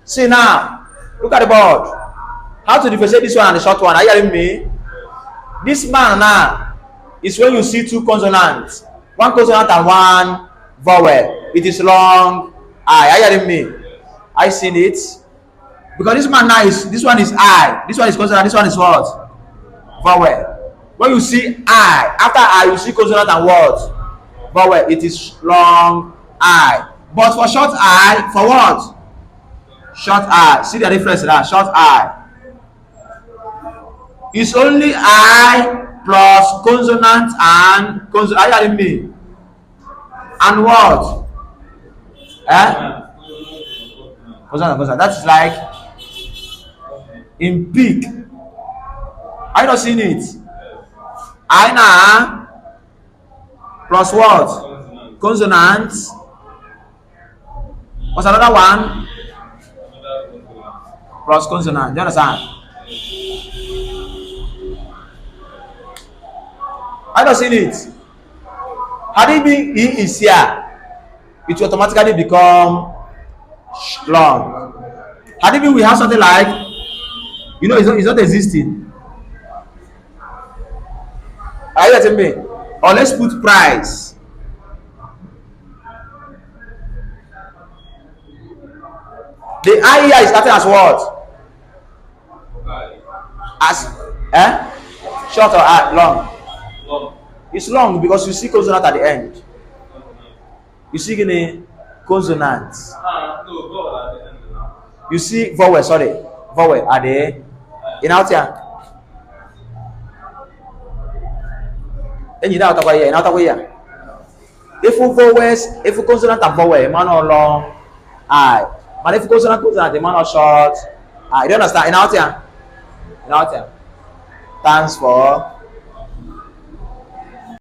See now, look at the board. How to differentiate this one and the short one? Are you hearing me? This man now is when you see two consonants, one consonant and one vowel. It is long I. Are you hearing me? I seen it. Because this man now is, this one is I, this one is consonant, this one is what? Vowel. When you see I, after I you see consonant and what? Vowel. It is long I. But for short I, for what? Short I. See the difference now. Short I. It's only I plus consonant and consonant. Are you hearing me? And what? Eh? Consonant, consonant. That's like in pig. Are you not seeing it? I na plus what? Consonant. What's another one? Plus consonant. Do you understand? I don't see it. Had it been E is here, it will automatically become long. Had it been we have something like, you know, it's not existing. Are you getting me? Or let's put price. The I here is starting as what? As short or long? It's long because you see consonant at the end. You see any consonants. You see vowel, sorry. Vowel at the in out here. Then you know out here, in out here. If you vowels, if you consonant and vowel, man or long I. But if you consonant, the man or short I. You don't understand? In out here. In out here. Thanks for